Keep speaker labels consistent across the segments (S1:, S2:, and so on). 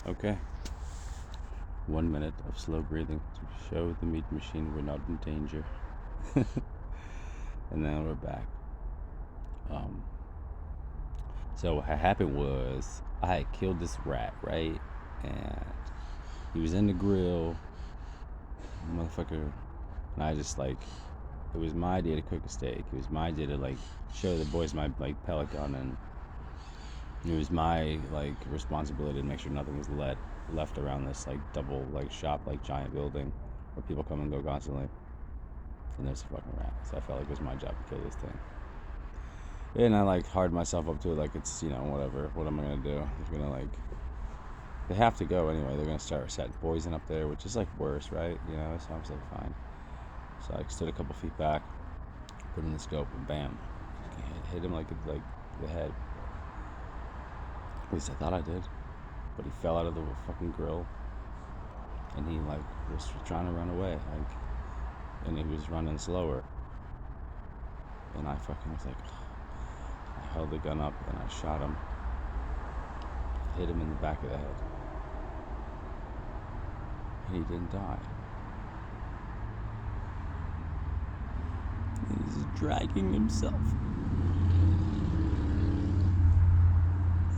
S1: Okay. 1 minute of slow breathing to show the meat machine we're not in danger. And now we're back. Um, so what had happened was I had killed this rat, right? And he was in the grill, motherfucker. And I just like, it was my idea to cook a steak. It was my idea to like show the boys my like pellet gun, and it was my like responsibility to make sure nothing was left around this like double like shop like giant building where people come and go constantly. And there's a fucking rat, so I felt like it was my job to kill this thing. And I like hard myself up to it, like it's whatever. What am I gonna do? They're gonna like they have to go anyway. They're gonna start setting poison up there, which is like worse, right? So I'm like fine. So I stood a couple feet back, put in the scope, and bam, hit him like the head. At least I thought I did. But he fell out of the fucking grill, and he like was trying to run away, like, and he was running slower. And I fucking was like, I held the gun up and I shot him, hit him in the back of the head, and he didn't die. He's dragging himself.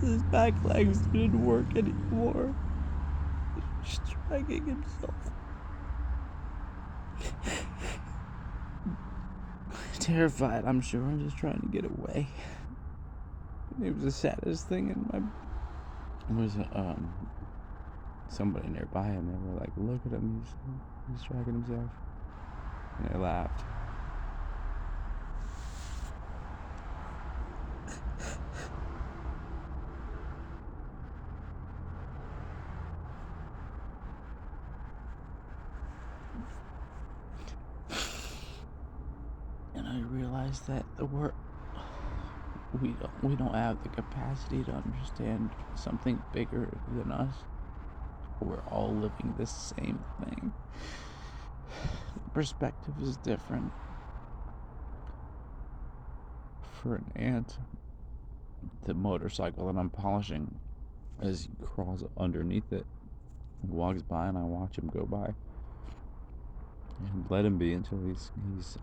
S1: His back legs didn't work anymore. He's dragging himself. Terrified, I'm sure. I'm just trying to get away. It was the saddest thing in my. It was somebody nearby, and they were like, "Look at him, he's dragging himself," and they laughed. And I realized that we don't have the capacity to understand something bigger than us. We're all living the same thing. Perspective is different. For an ant, the motorcycle that I'm polishing, as he crawls underneath it, he walks by, and I watch him go by. And let him be until he's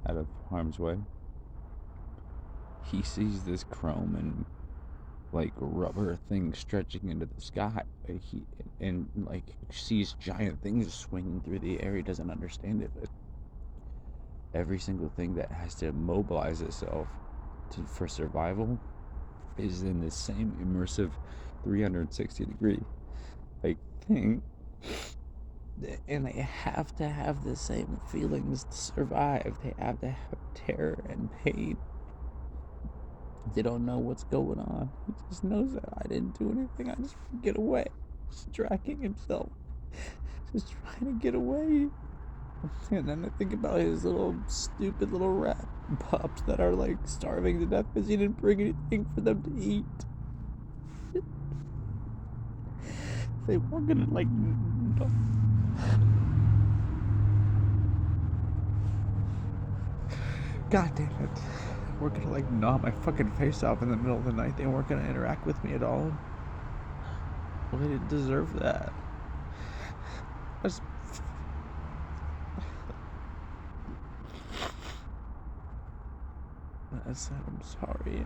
S1: out of harm's way. He sees this chrome and like rubber thing stretching into the sky. And like sees giant things swinging through the air. He doesn't understand it, but every single thing that has to mobilize itself for survival is in this same immersive 360-degree like thing, and they have to have the same feelings to survive. They have to have terror and pain. They don't know what's going on. He just knows that I didn't do anything. I just want to get away. Just dragging himself. Just trying to get away. And then I think about his little stupid little rat pups that are like starving to death because he didn't bring anything for them to eat. They weren't gonna like. God damn it. They weren't gonna like gnaw my fucking face off in the middle of the night. They weren't gonna interact with me at all. Well, they didn't deserve that. I said I'm sorry.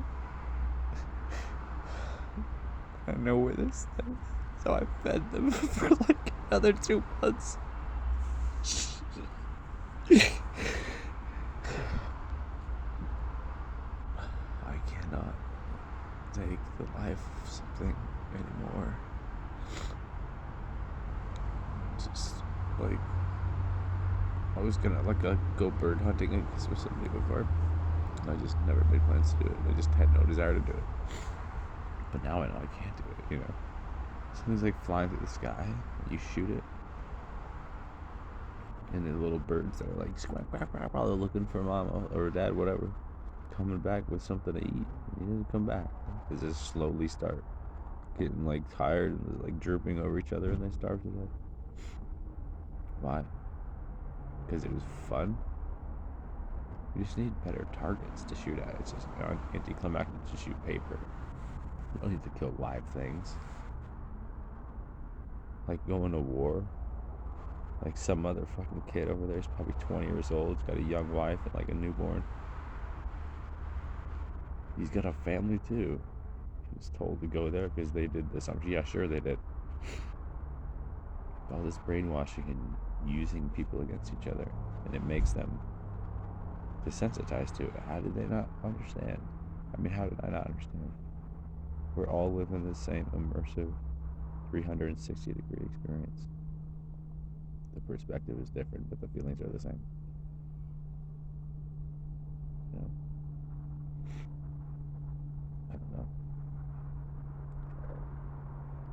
S1: I know where this is. So I fed them for like another 2 months. I cannot take the life of something anymore. Just like I was gonna like go bird hunting with somebody before. I just never made plans to do it. I just had no desire to do it. But now I know I can't do it, Something's like flying through the sky, you shoot it, and the little birds that are like squawk, quack, quack, probably looking for mama or dad, whatever, coming back with something to eat. He doesn't come back. They just slowly start getting like tired and like drooping over each other, and they starve to death. Why? Because it was fun? You just need better targets to shoot at. It's just anticlimactic to shoot paper. You don't need to kill live things. like going to war. Like some motherfucking kid over there is probably 20 years old. He's got a young wife and like a newborn. He's got a family too. He was told to go there because they did this. Yeah, sure they did. All this brainwashing and using people against each other, and it makes them desensitized to it. How did they not understand? I mean, how did I not understand? We're all living the same immersive 360-degree experience. The perspective is different, but the feelings are the same. You know? I don't know.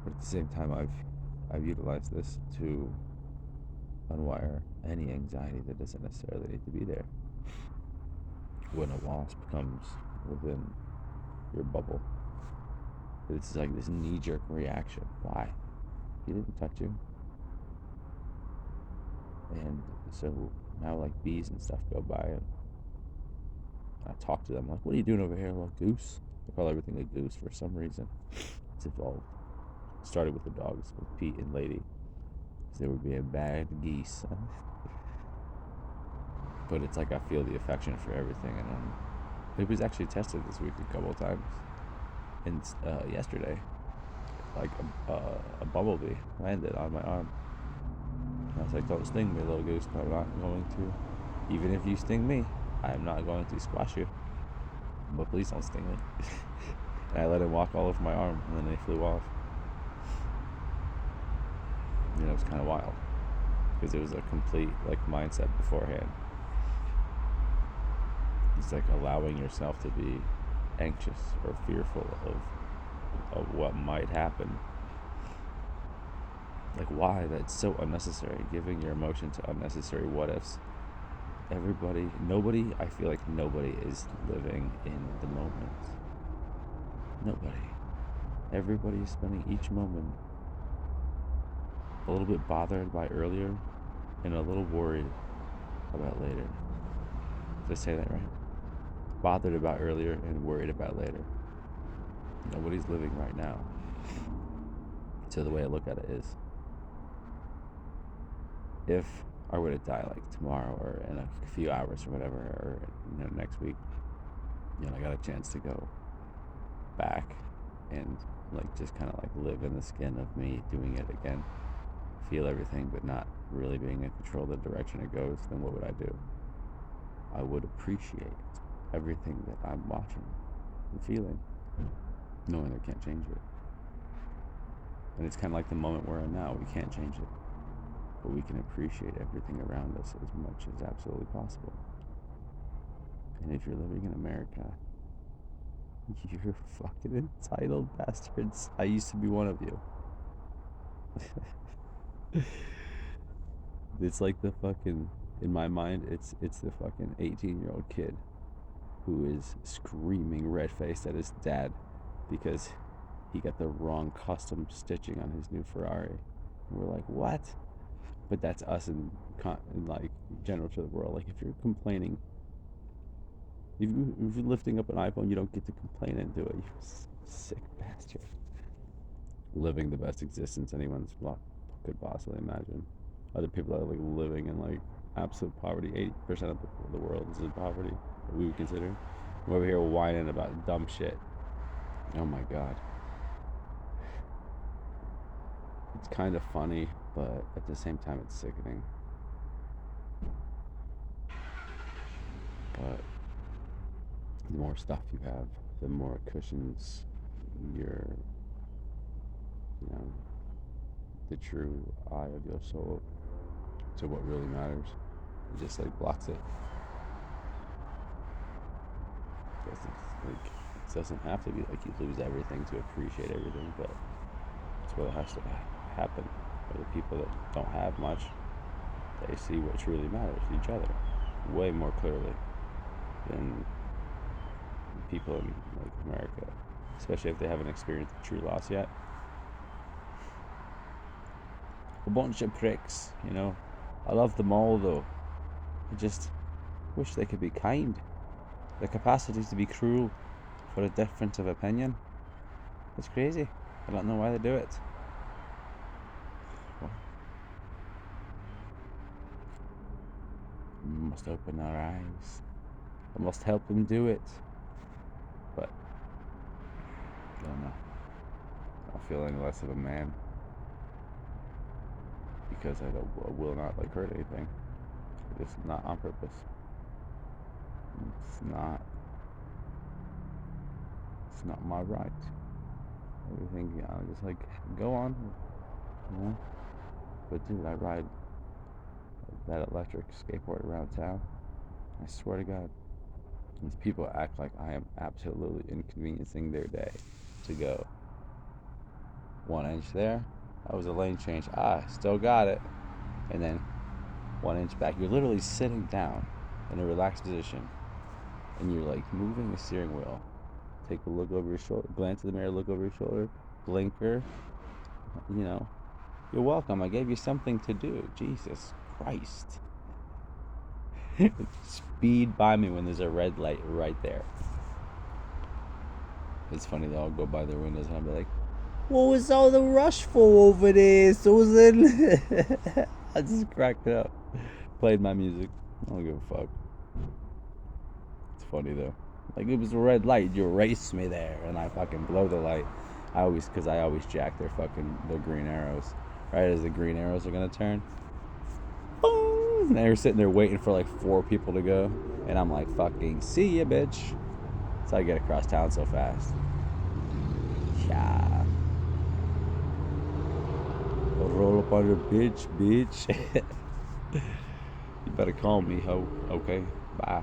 S1: But at the same time, I've utilized this to unwire any anxiety that doesn't necessarily need to be there. When a wasp comes within your bubble, it's like this knee-jerk reaction. Why? He didn't touch you. And so now, like, bees and stuff go by, and I talk to them like, "What are you doing over here, little goose?" I call everything a goose for some reason. It's evolved. It started with the dogs, with Pete and Lady, because they were being bad geese. But it's like I feel the affection for everything, and it was actually tested this week a couple of times. And yesterday, like a bumblebee landed on my arm. And I was like, "Don't sting me, little goose. I'm not going to. Even if you sting me, I'm not going to squash you. But please don't sting me." And I let him walk all over my arm, and then they flew off. You know, it's kind of wild, because it was a complete like mindset beforehand. It's like allowing yourself to be anxious or fearful of what might happen. Like, why? That's so unnecessary. Giving your emotion to unnecessary what ifs. I feel like nobody is living in the moment. Nobody. Everybody is spending each moment a little bit bothered by earlier and a little worried about later. Did I say that right? Bothered about earlier and worried about later. Nobody's living right now. So the way I look at it is, if I were to die like tomorrow or in a few hours or whatever, or next week, I got a chance to go back and like just kind of like live in the skin of me doing it again, feel everything but not really being in control of the direction it goes, then what would I do? I would appreciate everything that I'm watching and feeling, knowing I can't change it. And it's kind of like the moment we're in now. We can't change it, but we can appreciate everything around us as much as absolutely possible. And if you're living in America, you're fucking entitled bastards. I used to be one of you. It's like the fucking, in my mind, it's the fucking 18-year-old kid who is screaming red-faced at his dad because he got the wrong custom stitching on his new Ferrari. And we're like, what? But that's us in like general to the world. Like, if you're complaining, if you're lifting up an iPhone, you don't get to complain and do it. You sick bastard. Living the best existence anyone could possibly imagine. Other people are like living in like absolute poverty. 80% of the world is in poverty, that we would consider. We're over here whining about dumb shit. Oh my god. It's kind of funny, but at the same time it's sickening. But the more stuff you have, the more it cushions your, the true eye of your soul to what really matters. It just like blocks it. It doesn't have to be like you lose everything to appreciate everything, but it's what has to happen. For the people that don't have much, they see what truly matters, each other, way more clearly than people in like America, especially if they haven't experienced true loss yet. A bunch of pricks, I love them all though. I just wish they could be kind. The capacity to be cruel for a difference of opinion. It's crazy. I don't know why they do it. We must open our eyes. I must help them do it. But I don't know. I don't feel any less of a man because I will not like hurt anything. It's not on purpose. It's not. It's not my right. Everything, just like go on, you know. But dude, I ride that electric skateboard around town. I swear to God, these people act like I am absolutely inconveniencing their day to go 1 inch there. That was a lane change. Still got it. And then 1 inch back. You're literally sitting down in a relaxed position, and you're like moving the steering wheel. Take a look over your shoulder, glance in the mirror, look over your shoulder, blinker. You know, you're welcome. I gave you something to do. Jesus Christ. Speed by me when there's a red light right there. It's funny, they'll all go by their windows and I'll be like, what was all the rush for over there, Susan? I just cracked it up. Played my music. I don't give a fuck. It's funny though. Like, it was a red light. You erased me there, and I fucking blow the light. Because I always jack their green arrows. Right as the green arrows are gonna turn. Boom! And they were sitting there waiting for like 4 people to go. And I'm like, fucking, see ya, bitch. So I get across town so fast. Yeah. Roll up on your bitch. You better call me, ho. Okay? Bye.